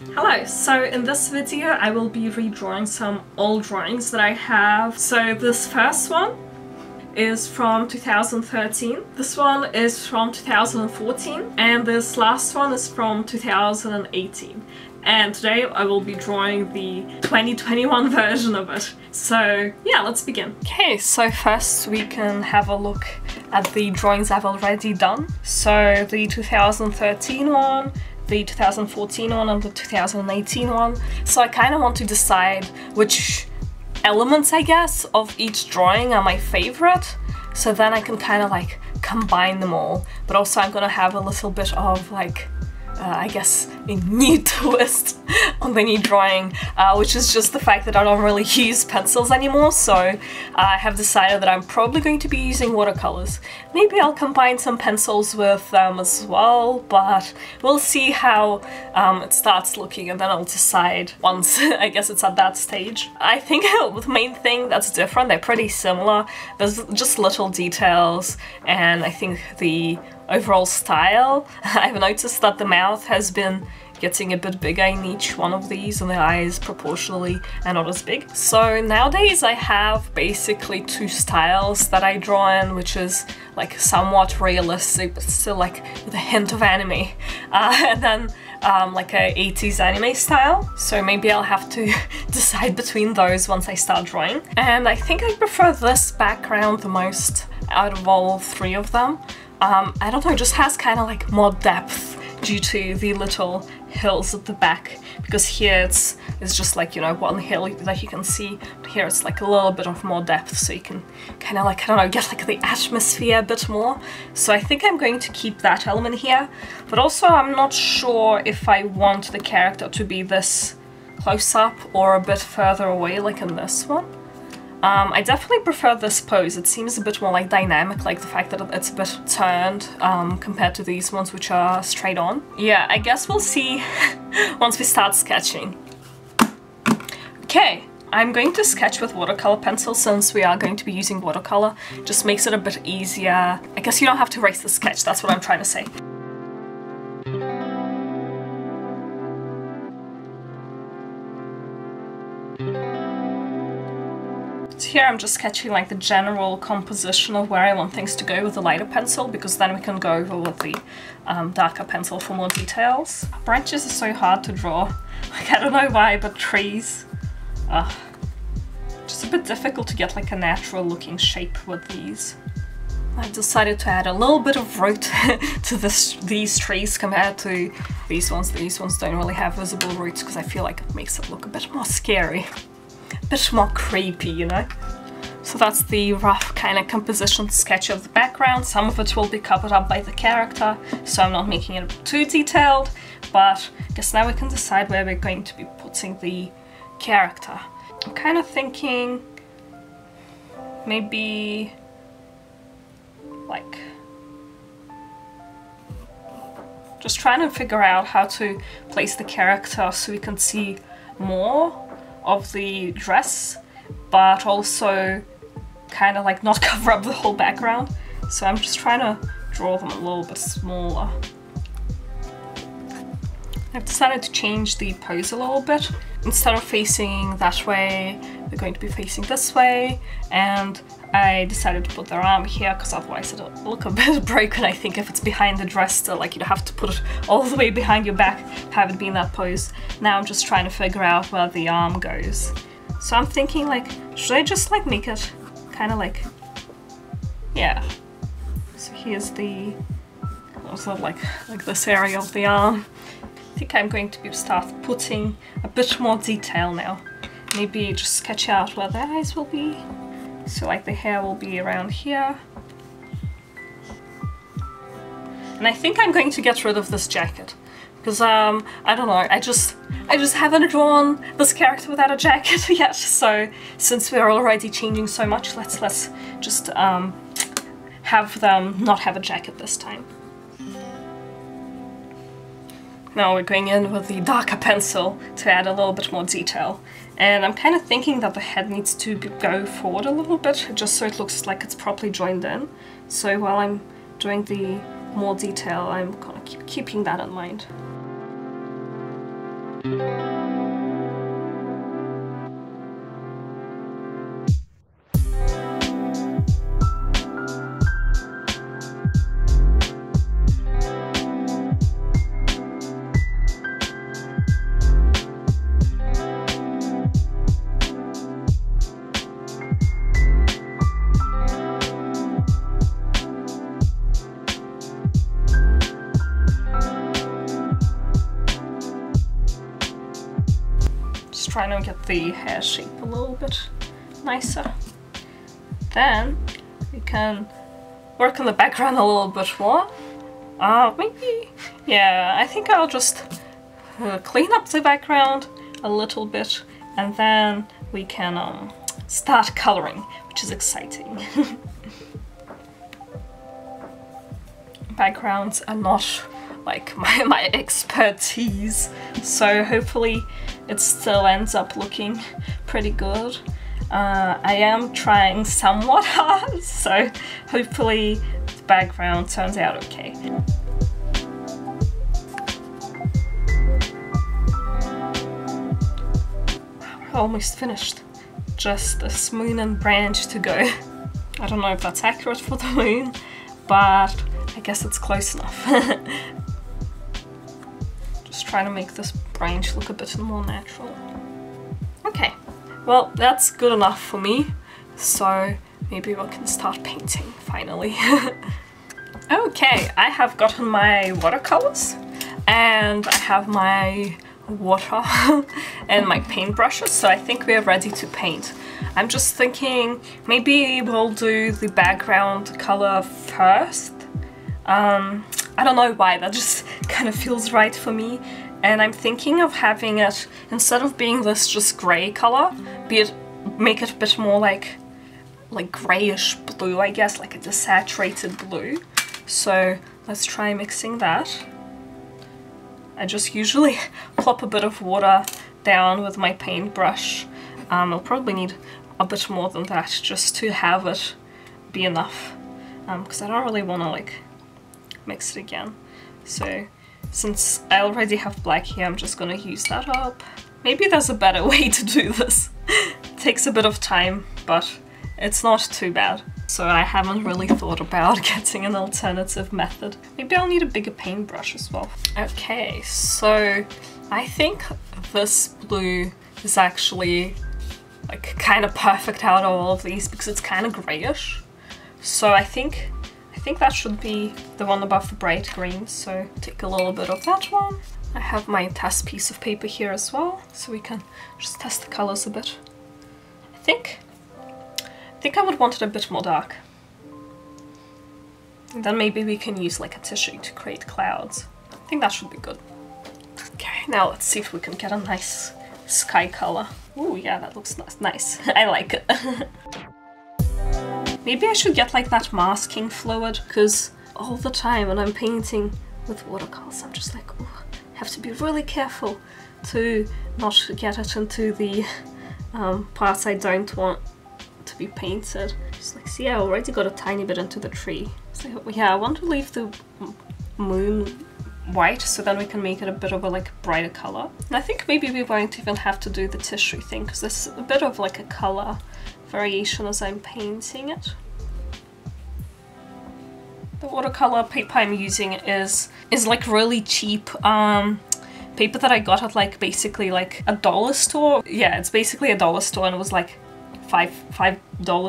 Hello, so in this video I will be redrawing some old drawings that I have. So this first one is from 2013, this one is from 2014, and this last one is from 2018. And today I will be drawing the 2021 version of it. So yeah, let's begin. Okay, so first we can have a look at the drawings I've already done. So the 2013 one, the 2014 one and the 2018 one. So I kind of want to decide which elements, I guess, of each drawing are my favorite. So then I can kind of like combine them all. But also I'm gonna have a little bit of like, I guess, a new twist on the new drawing, which is just the fact that I don't really use pencils anymore, so I have decided that I'm probably going to be using watercolors. Maybe I'll combine some pencils with them as well, but we'll see how it starts looking and then I'll decide once I guess it's at that stage. I think the main thing that's different, they're pretty similar, there's just little details, and I think the overall style. I've noticed that the mouth has been getting a bit bigger in each one of these and the eyes proportionally are not as big. So nowadays I have basically two styles that I draw in, which is like somewhat realistic but still like with a hint of anime, and then like a 80s anime style. So maybe I'll have to decide between those once I start drawing. And I think I prefer this background the most out of all three of them. I don't know, it just has kind of like more depth due to the little hills at the back, because here it's just like, you know, one hill that you can see, but here it's like a little bit of more depth, so you can kind of like, I don't know, get like the atmosphere a bit more. So I think I'm going to keep that element here, but also I'm not sure if I want the character to be this close up or a bit further away like in this one. I definitely prefer this pose. It seems a bit more like dynamic, like the fact that it's a bit turned compared to these ones which are straight on. Yeah, I guess we'll see once we start sketching. Okay, I'm going to sketch with watercolor pencil since we are going to be using watercolor. Just makes it a bit easier. I guess you don't have to erase the sketch, that's what I'm trying to say. Here I'm just sketching like the general composition of where I want things to go with the lighter pencil, because then we can go over with the darker pencil for more details. Branches are so hard to draw. Like, I don't know why, but trees. Just a bit difficult to get like a natural looking shape with these. I decided to add a little bit of root to these trees compared to these ones. These ones don't really have visible roots because I feel like it makes it look a bit more scary. Bit more creepy, you know? So that's the rough kind of composition sketch of the background. Some of it will be covered up by the character, so I'm not making it too detailed, but I guess now we can decide where we're going to be putting the character. I'm kind of thinking maybe like just trying to figure out how to place the character so we can see more of the dress, but also kind of like not cover up the whole background. So I'm just trying to draw them a little bit smaller. I've decided to change the pose a little bit. Instead of facing that way, we're going to be facing this way, and I decided to put their arm here because otherwise it'll look a bit broken, I think, if it's behind the dress still. Like, you'd have to put it all the way behind your back, have it be in that pose. Now I'm just trying to figure out where the arm goes. So I'm thinking, like, should I just like make it kind of like, yeah. So here's the, also like this area of the arm. I think I'm going to start putting a bit more detail now. Maybe just sketch out where the eyes will be. So like the hair will be around here. And I think I'm going to get rid of this jacket. Because I don't know, I just haven't drawn this character without a jacket yet. So since we're already changing so much, let's just have them not have a jacket this time. Now we're going in with the darker pencil to add a little bit more detail. And I'm kind of thinking that the head needs to go forward a little bit, just so it looks like it's properly joined in. So while I'm doing the more detail, I'm kind of keeping that in mind. Trying to get the hair shape a little bit nicer. Then we can work on the background a little bit more. Maybe, yeah, I think I'll just clean up the background a little bit, and then we can start coloring, which is exciting. Backgrounds are not like my expertise, so hopefully it still ends up looking pretty good. I am trying somewhat hard, so hopefully the background turns out okay. We're almost finished. Just a moon and branch to go. I don't know if that's accurate for the moon, but I guess it's close enough. Just trying to make this branch look a bit more natural. Okay, well, that's good enough for me, so maybe we can start painting finally. Okay, I have gotten my watercolors and I have my water and my paintbrushes, so I think we are ready to paint. I'm just thinking maybe we'll do the background color first. I don't know why, that just kind of feels right for me. And I'm thinking of having it, instead of being this just grey color, make it a bit more like greyish blue, I guess, like a desaturated blue. So let's try mixing that. I just usually plop a bit of water down with my paintbrush. I'll probably need a bit more than that just to have it be enough, because I don't really want to like mix it again. So since I already have black here, I'm just gonna use that up. Maybe there's a better way to do this. It takes a bit of time, but it's not too bad. So I haven't really thought about getting an alternative method. Maybe I'll need a bigger paintbrush as well. Okay, so I think this blue is actually like kind of perfect out of all of these because it's kind of grayish. So I think that should be the one above the bright green, so take a little bit of that one. I have my test piece of paper here as well, so we can just test the colors a bit. I think I would want it a bit more dark. And then maybe we can use like a tissue to create clouds. I think that should be good. Okay, now let's see if we can get a nice sky color. Ooh, yeah, that looks nice. I like it. Maybe I should get like that masking fluid, because all the time when I'm painting with watercolors, I'm just like, oh, I have to be really careful to not get it into the parts I don't want to be painted. Just like, see, I already got a tiny bit into the tree. So yeah, I want to leave the moon white so then we can make it a bit of a like brighter color. And I think maybe we won't even have to do the tissue thing, because there's a bit of like a color variation as I'm painting it. The watercolor paper I'm using is like really cheap paper that I got at like basically like a dollar store. Yeah, it's basically a dollar store, and it was like $5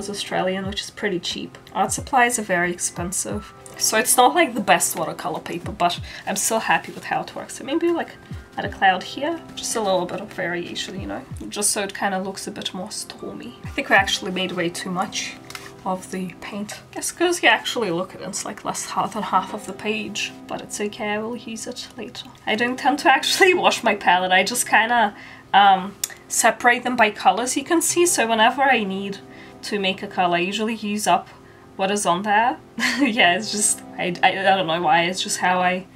Australian, which is pretty cheap. Art supplies are very expensive, so it's not like the best watercolor paper, but I'm still happy with how it works. So maybe like add a cloud here, just a little bit of variation, you know, just so it kind of looks a bit more stormy. I think we actually made way too much of the paint. I guess because you actually look at it, it's like less than half of the page, but it's okay, I will use it later. I don't tend to actually wash my palette, I just kind of separate them by colors, you can see, so whenever I need to make a color, I usually use up what is on there. Yeah, it's just, I don't know why, it's just how I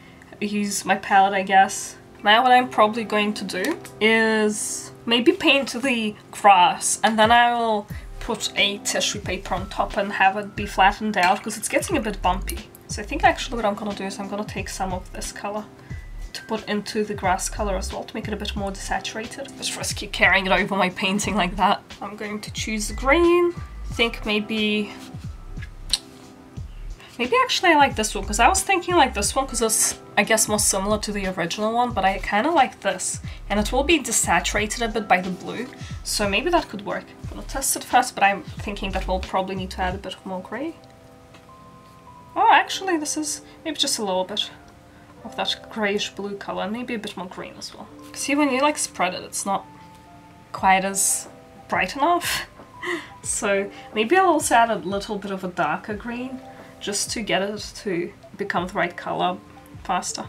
use my palette, I guess. Now what I'm probably going to do is maybe paint the grass, and then I will put a tissue paper on top and have it be flattened out because it's getting a bit bumpy. So I think actually what I'm going to do is I'm going to take some of this color to put into the grass color as well to make it a bit more desaturated. Just risky carrying it over my painting like that. I'm going to choose the green. I think maybe actually I like this one, because I was thinking like this one because it's, I guess, more similar to the original one, but I kind of like this. And it will be desaturated a bit by the blue, so maybe that could work. I'm gonna test it first, but I'm thinking that we'll probably need to add a bit more grey. Oh, actually this is maybe just a little bit of that greyish blue colour, and maybe a bit more green as well. See, when you like spread it, it's not quite as bright enough. So maybe I'll also add a little bit of a darker green, just to get it to become the right colour faster.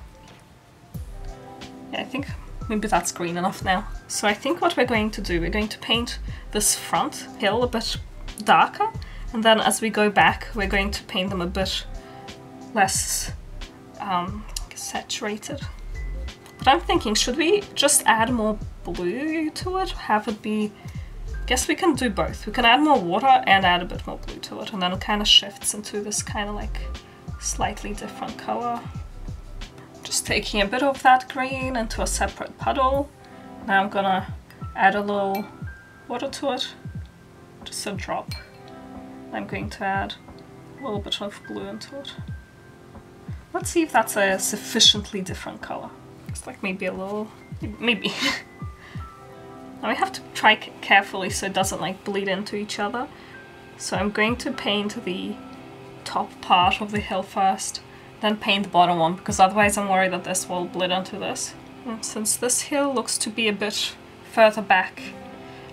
Yeah, I think maybe that's green enough now. So I think what we're going to do, we're going to paint this front hill a bit darker, and then as we go back, we're going to paint them a bit less saturated. But I'm thinking, should we just add more blue to it? Have it be... Guess we can do both. We can add more water and add a bit more blue to it, and then it kind of shifts into this kind of like slightly different color. Just taking a bit of that green into a separate puddle. Now I'm gonna add a little water to it, just a drop. I'm going to add a little bit of blue into it. Let's see if that's a sufficiently different color. It's like maybe a little, maybe. Now I have to try carefully so it doesn't like bleed into each other. So I'm going to paint the top part of the hill first, then paint the bottom one, because otherwise I'm worried that this will bleed into this. And since this hill looks to be a bit further back,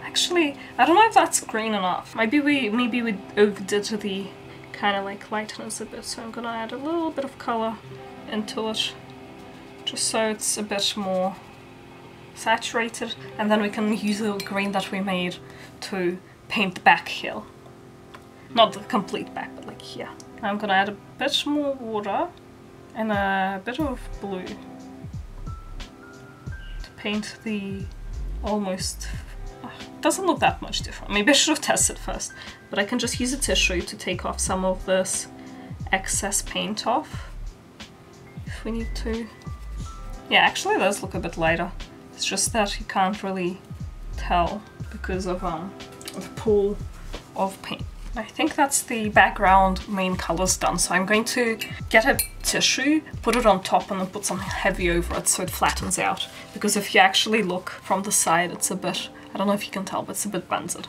actually, I don't know if that's green enough. Maybe we overdid the kind of like lightness a bit, so I'm gonna add a little bit of color into it, just so it's a bit more saturated, and then we can use the green that we made to paint the back hill. Not the complete back, but like here. I'm gonna add a bit more water and a bit of blue to paint the almost... doesn't look that much different. Maybe I should have tested first, but I can just use a tissue to take off some of this excess paint off if we need to. Yeah, actually it does look a bit lighter. It's just that you can't really tell because of the pool of paint. I think that's the background main colors done, so I'm going to get a tissue, put it on top, and then put something heavy over it so it flattens out. Because if you actually look from the side, it's a bit, I don't know if you can tell, but it's a bit benzed.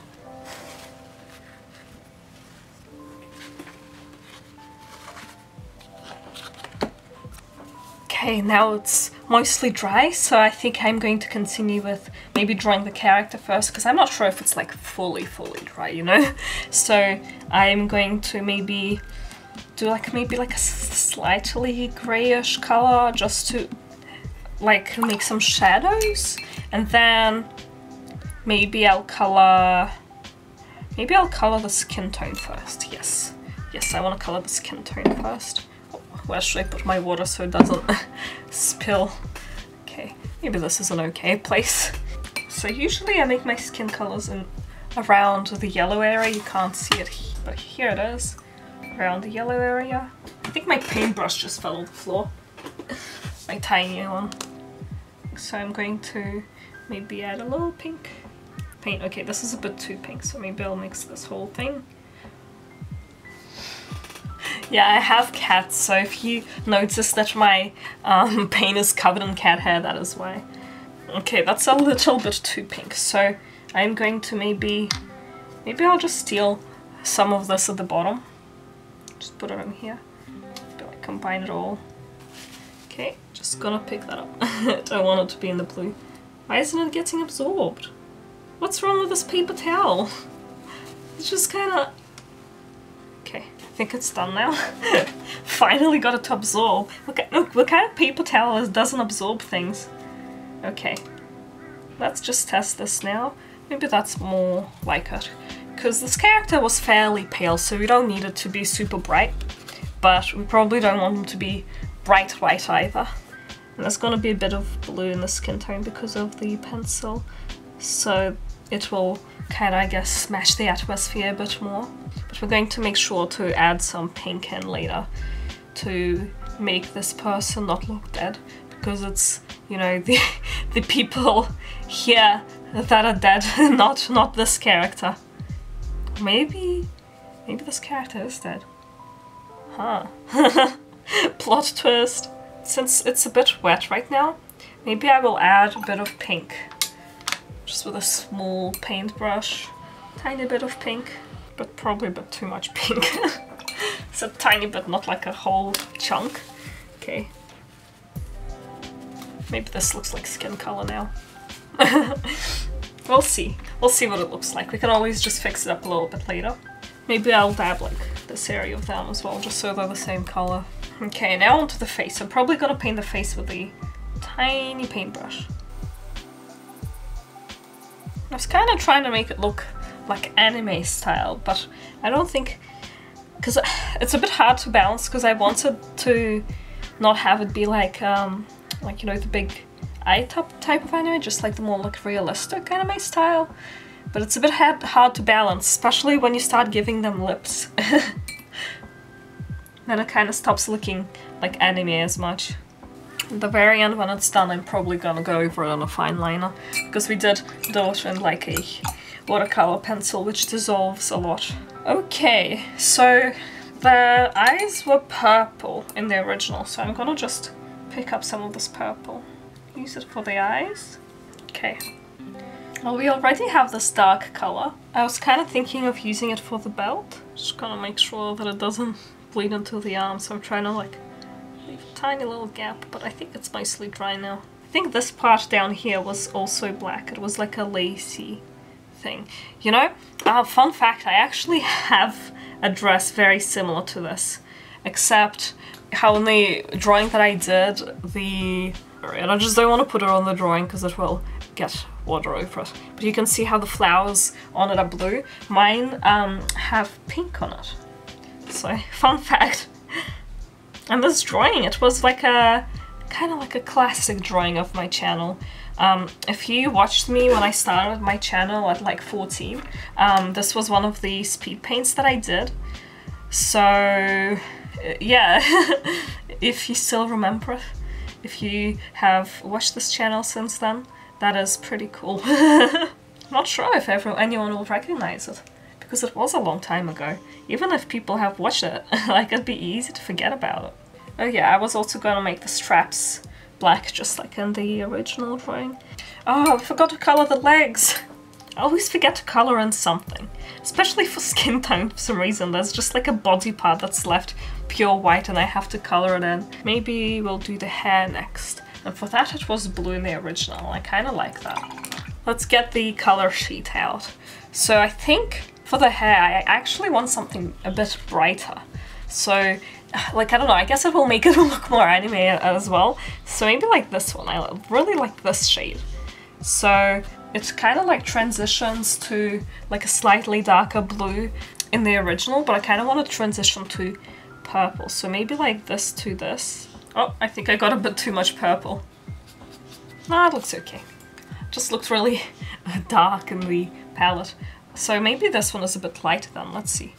Okay, now it's mostly dry, so I think I'm going to continue with maybe drawing the character first, because I'm not sure if it's like fully dry, you know? So I'm going to maybe do like maybe like a slightly grayish color just to like make some shadows, and then maybe I'll color the skin tone first. Yes, I want to color the skin tone first. Where should I put my water so it doesn't spill? Okay, maybe this is an okay place. So usually I make my skin colors in around the yellow area. You can't see it, but here it is, around the yellow area. I think my paintbrush just fell on the floor. My tiny one. So I'm going to maybe add a little pink paint. Okay, this is a bit too pink, so maybe I'll mix this whole thing. Yeah, I have cats, so if you notice that my paint is covered in cat hair, that is why. Okay, that's a little bit too pink, so I'm going to maybe I'll just steal some of this at the bottom. Just put it in here. Maybe like combine it all. Okay, just gonna pick that up. I don't want it to be in the blue. Why isn't it getting absorbed? What's wrong with this paper towel? It's just kinda... Okay, I think it's done now. Finally got it to absorb. Look, what kind of paper towel doesn't absorb things? Okay, let's just test this now. Maybe that's more like it. Because this character was fairly pale, so we don't need it to be super bright. But we probably don't want him to be bright white either. And there's gonna be a bit of blue in the skin tone because of the pencil. So it will kind of, I guess, smash the atmosphere a bit more. But we're going to make sure to add some pink in later to make this person not look dead. because it's, you know, the people here that are dead, not this character. Maybe this character is dead. Huh. Plot twist. Since it's a bit wet right now, maybe I will add a bit of pink. Just with a small paintbrush. Tiny bit of pink, but probably a bit too much pink. It's a tiny bit, not like a whole chunk. Okay. Maybe this looks like skin color now. We'll see. We'll see what it looks like. We can always just fix it up a little bit later. Maybe I'll dab like this area of them as well, just so they're the same color. Okay, now onto the face. I'm probably gonna paint the face with the tiny paintbrush. I was kind of trying to make it look like anime style, but I don't think, because it's a bit hard to balance, because I wanted to not have it be like you know, the big eye type of anime, just like the more like realistic anime style. But it's a bit hard to balance, especially when you start giving them lips. Then it kind of stops looking like anime as much. At the very end, when it's done, I'm probably gonna go over it on a fine liner, because we did do it in like a watercolor pencil, which dissolves a lot. Okay, so the eyes were purple in the original, so I'm gonna just pick up some of this purple. Use it for the eyes. Okay. Well, we already have this dark color. I was kind of thinking of using it for the belt. Just gonna make sure that it doesn't bleed into the arm, so I'm trying to like leave a tiny little gap, but I think it's mostly dry now. I think this part down here was also black. It was like a lacy thing. You know, fun fact, I actually have a dress very similar to this, except how in the drawing that I did, and I just don't want to put it on the drawing because it will get water over it. But you can see how the flowers on it are blue. Mine have pink on it. So, fun fact. And this drawing, it was like a kind of like a classic drawing of my channel. If you watched me when I started my channel at like 14, this was one of the speed paints that I did. So, yeah, if you still remember it, if you have watched this channel since then, that is pretty cool. Not sure if anyone will recognize it, because it was a long time ago. Even if people have watched it, like, it'd be easy to forget about it. Oh yeah, I was also gonna make the straps black, just like in the original drawing. Oh, I forgot to color the legs! I always forget to color in something. Especially for skin tone, for some reason. There's just like a body part that's left pure white and I have to color it in. Maybe we'll do the hair next. And for that it was blue in the original. I kind of like that. Let's get the color sheet out. So I think for the hair I actually want something a bit brighter. So, like, I don't know, I guess it will make it look more anime as well. So maybe like this one. I really like this shade. So it kind of like transitions to like a slightly darker blue in the original, but I kind of want to transition to purple. So maybe like this to this. Oh, I think I got a bit too much purple. No, it looks okay. It just looks really dark in the palette. So maybe this one is a bit lighter then, let's see.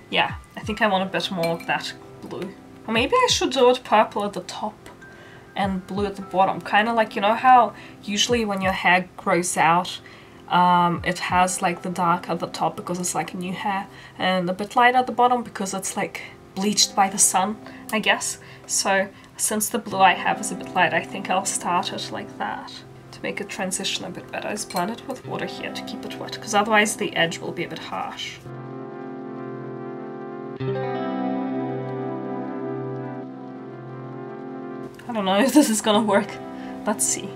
Yeah, I think I want a bit more of that blue. Or maybe I should do it purple at the top and blue at the bottom. Kind of like, you know how usually when your hair grows out, it has like the dark at the top because it's like new hair, and a bit light at the bottom because it's like bleached by the sun, I guess. So since the blue I have is a bit light, I think I'll start it like that to make it transition a bit better. I just blend it with water here to keep it wet, because otherwise the edge will be a bit harsh. I don't know if this is gonna work. Let's see.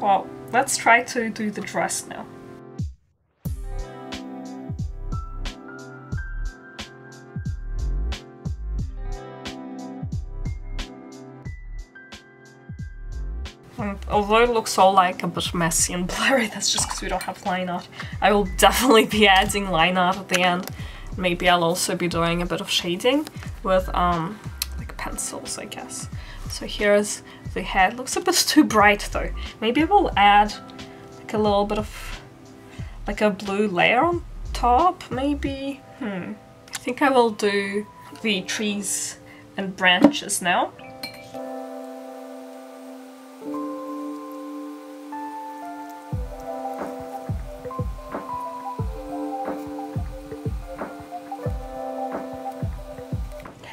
Well, let's try to do the dress now. And although it looks all like a bit messy and blurry, that's just because we don't have line art. I will definitely be adding line art at the end. Maybe I'll also be doing a bit of shading with like pencils, I guess. So here's the head. Looks a bit too bright though. Maybe we'll add like a little bit of like a blue layer on top, maybe? I think I will do the trees and branches now.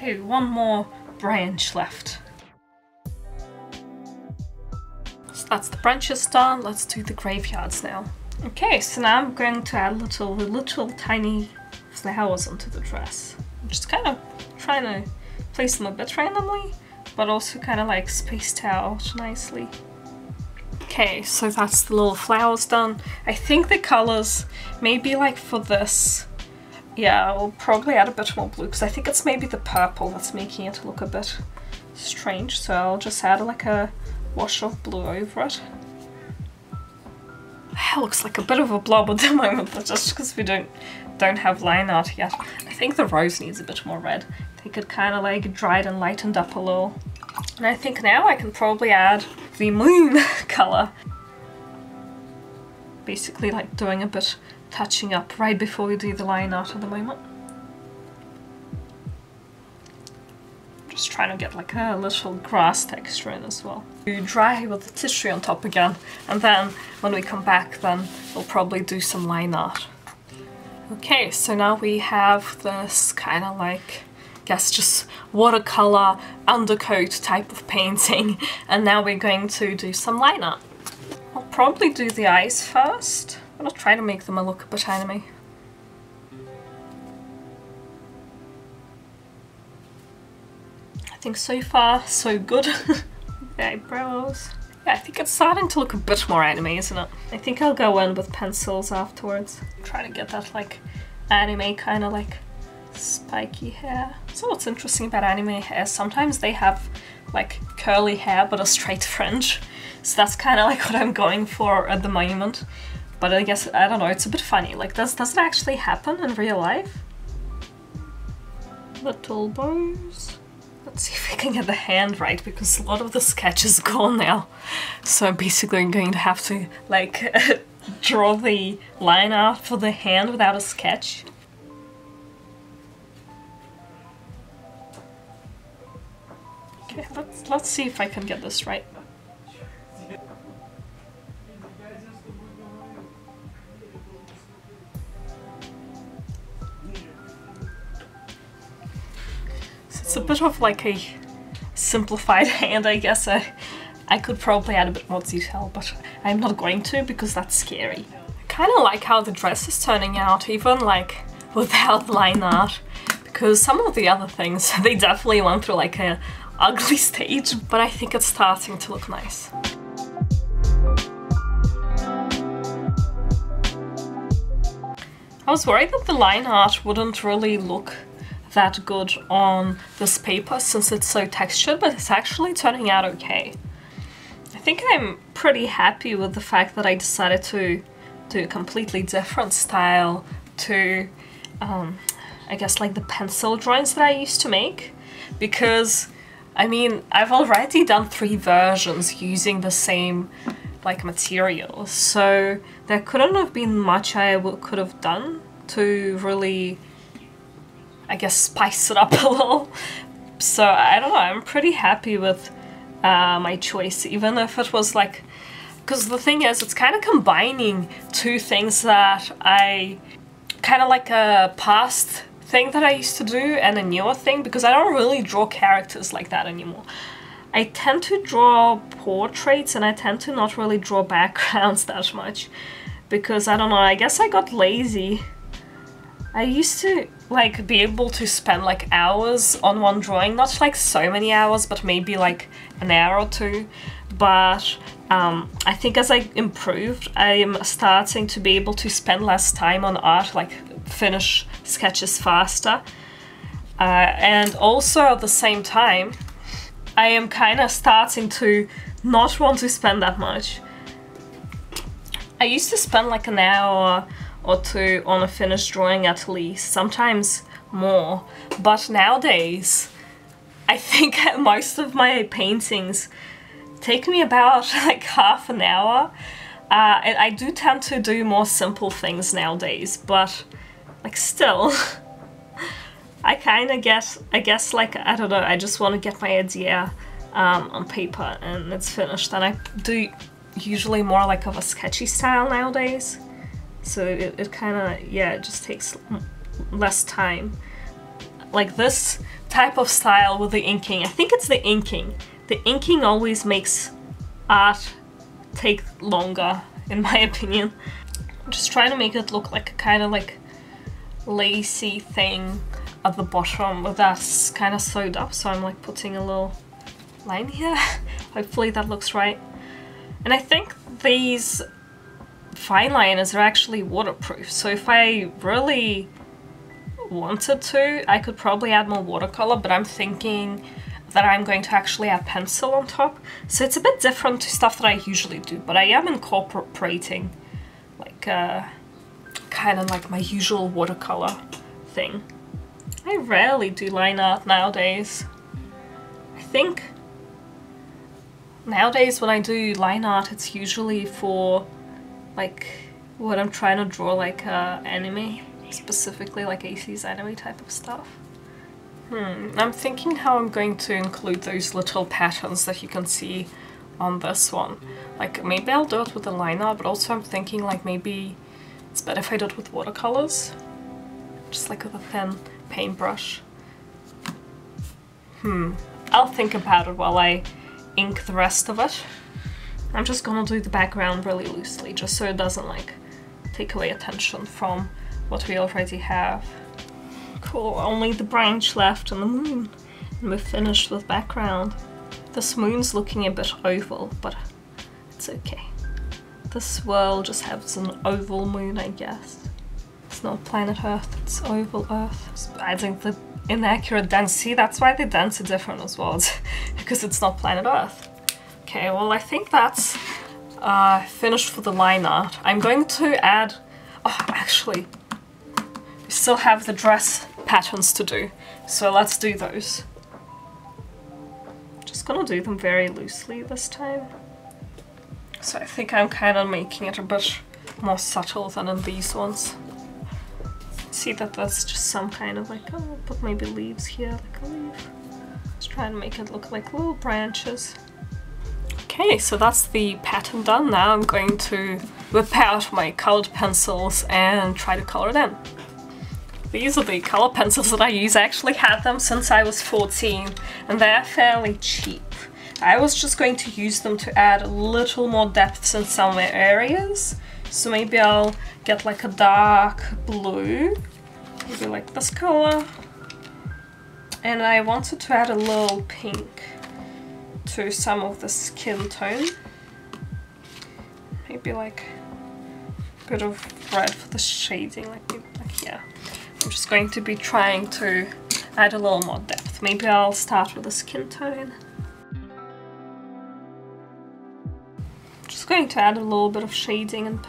Okay, one more branch left. So that's the branches done. Let's do the graveyards now. Okay, so now I'm going to add little tiny flowers onto the dress. I'm just kind of trying to place them a bit randomly, but also kind of like spaced out nicely. Okay, so that's the little flowers done. I think the colors, maybe like for this, yeah, I'll probably add a bit more blue because I think it's maybe the purple that's making it look a bit strange. So I'll just add like a wash of blue over it. It looks like a bit of a blob at the moment, but just because we don't have line art yet. I think the rose needs a bit more red. I think it kind of like dried and lightened up a little. And I think now I can probably add the moon color. Basically like doing a bit touching up right before we do the line art at the moment. Just trying to get like a little grass texture in as well. You dry with the tissue on top again, and then when we come back then we'll probably do some line art. Okay, so now we have this kind of like, I guess just watercolor undercoat type of painting, and now we're going to do some line art. I'll probably do the eyes first. I'm gonna try to make them look a bit anime. I think so far so good. The eyebrows. Yeah, I think it's starting to look a bit more anime, isn't it? I think I'll go in with pencils afterwards. Try to get that like anime kind of like spiky hair. So what's interesting about anime hair, sometimes they have like curly hair but a straight fringe. So that's kind of like what I'm going for at the moment. But I guess, I don't know, it's a bit funny. Like, does it actually happen in real life? Little bows. Let's see if we can get the hand right, because a lot of the sketch is gone now. So I'm basically going to have to like draw the line art for the hand without a sketch. Okay, let's see if I can get this right. It's a bit of like a simplified hand, I guess. I could probably add a bit more detail, but I'm not going to because that's scary. I kind of like how the dress is turning out, even like without line art, because some of the other things, they definitely went through like a ugly stage, but I think it's starting to look nice. I was worried that the line art wouldn't really look that good on this paper since it's so textured, but it's actually turning out okay. I think I'm pretty happy with the fact that I decided to do a completely different style to, I guess, like the pencil drawings that I used to make, because, I mean, I've already done 3 versions using the same like materials, so there couldn't have been much I could have done to really, I guess, spice it up a little. So I don't know, I'm pretty happy with my choice, even if it was like, because the thing is, it's kind of combining 2 things that I kind of like a past thing that I used to do and a newer thing, because I don't really draw characters like that anymore. I tend to draw portraits and I tend to not really draw backgrounds that much, because I don't know, I guess I got lazy. I used to like be able to spend like hours on one drawing, not like so many hours, but maybe like an hour or 2. But I think as I improved, I am starting to be able to spend less time on art, like finish sketches faster. And also at the same time, I am kind of starting to not want to spend that much. I used to spend like an hour or 2 on a finished drawing at least, sometimes more, but nowadays I think most of my paintings take me about like half an hour, and I do tend to do more simple things nowadays, but like still I kind of guess, like, I don't know, I just want to get my idea on paper and it's finished, and I do usually more like of a sketchy style nowadays. So it kind of, yeah, it just takes less time. like this type of style with the inking. I think it's the inking. The inking always makes art take longer, in my opinion. I'm just trying to make it look like a kind of like lacy thing at the bottom, but that's kind of sewed up, so I'm like putting a little line here. Hopefully that looks right. And I think these fine liners are actually waterproof, so if I really wanted to, I could probably add more watercolor, but I'm thinking that I'm going to actually add pencil on top. So it's a bit different to stuff that I usually do, but I am incorporating like kind of like my usual watercolor thing. I rarely do line art nowadays. I think nowadays when I do line art, it's usually for like what I'm trying to draw, like anime, specifically like AC's anime type of stuff. I'm thinking how I'm going to include those little patterns that you can see on this one. Like maybe I'll do it with a line art, but also I'm thinking like maybe it's better if I do it with watercolors. Just like with a thin paintbrush. I'll think about it while I ink the rest of it. I'm just gonna do the background really loosely, just so it doesn't like take away attention from what we already have. Cool, only the branch left and the moon, and we're finished with background. This moon's looking a bit oval, but it's okay. This world just has an oval moon, I guess. It's not planet Earth, it's oval Earth. It's adding the inaccurate density. That's why the dents are different as well, because it's not planet Earth. Okay, well I think that's finished for the line art. I'm going to add... oh, actually, we still have the dress patterns to do, so let's do those. Just gonna do them very loosely this time. So I think I'm kind of making it a bit more subtle than in these ones. See that that's just some kind of like, oh, put maybe leaves here, like a leaf. Just trying to make it look like little branches. Okay, so that's the pattern done. Now I'm going to whip out my colored pencils and try to color it in. These are the color pencils that I use. I actually had them since I was 14 and they're fairly cheap. I was just going to use them to add a little more depth in some areas. So maybe I'll get like a dark blue, maybe like this color. And I wanted to add a little pink to some of the skin tone. Maybe like a bit of red for the shading, like yeah. I'm just going to be trying to add a little more depth. Maybe I'll start with the skin tone. Just going to add a little bit of shading and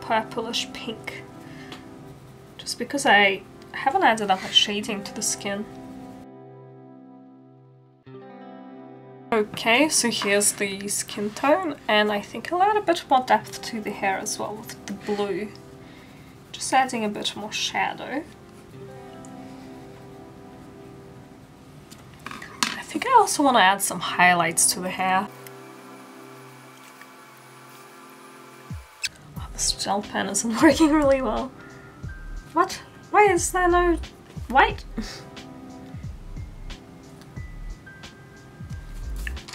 purplish pink. Just because I haven't added that much shading to the skin. Okay, so here's the skin tone, and I think I'll add a bit more depth to the hair as well with the blue. Just adding a bit more shadow. I think I also want to add some highlights to the hair. Oh, this gel pen isn't working really well. What? Why is there no white?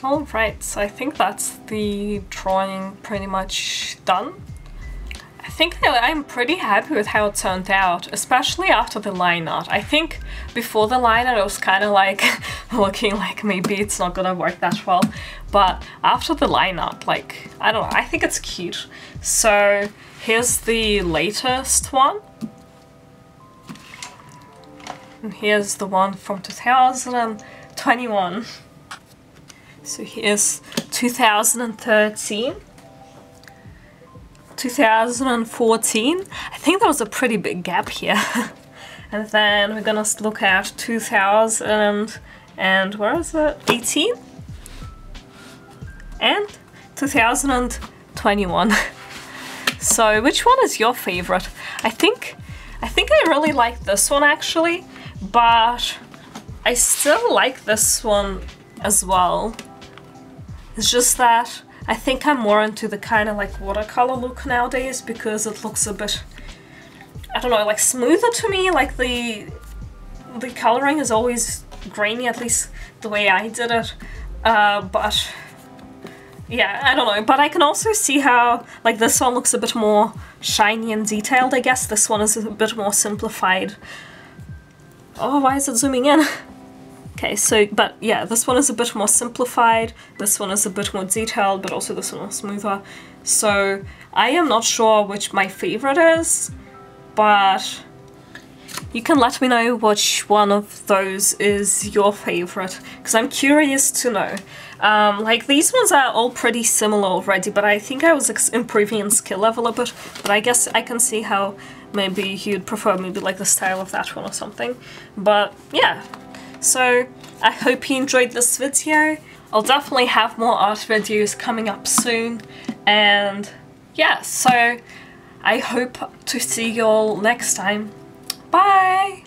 Alright, so I think that's the drawing pretty much done. I think I'm pretty happy with how it turned out, especially after the line art. I think before the line art it was kind of like looking like maybe it's not gonna work that well, but after the line art, like, I don't know, I think it's cute. So here's the latest one. And here's the one from 2021. So here's 2013. 2014. I think there was a pretty big gap here. And then we're gonna look at 2000 and where is it? 18? And 2021. So which one is your favorite? I think I really like this one actually, but I still like this one as well. It's just that I think I'm more into the kind of like watercolor look nowadays because it looks a bit, I don't know, like smoother to me, like the the coloring is always grainy, at least the way I did it, but yeah, I don't know. But I can also see how, like, this one looks a bit more shiny and detailed, I guess. This one is a bit more simplified. Oh, why is it zooming in? Okay, so, but yeah, this one is a bit more simplified, this one is a bit more detailed, but also this one is smoother. So I am not sure which my favorite is, but you can let me know which one of those is your favorite, because I'm curious to know. Like, these ones are all pretty similar already, but I think I was improving in skill level a bit, but I guess I can see how maybe you'd prefer maybe like the style of that one or something. But yeah, so I hope you enjoyed this video. I'll definitely have more art videos coming up soon, and yeah, so I hope to see you all next time. Bye!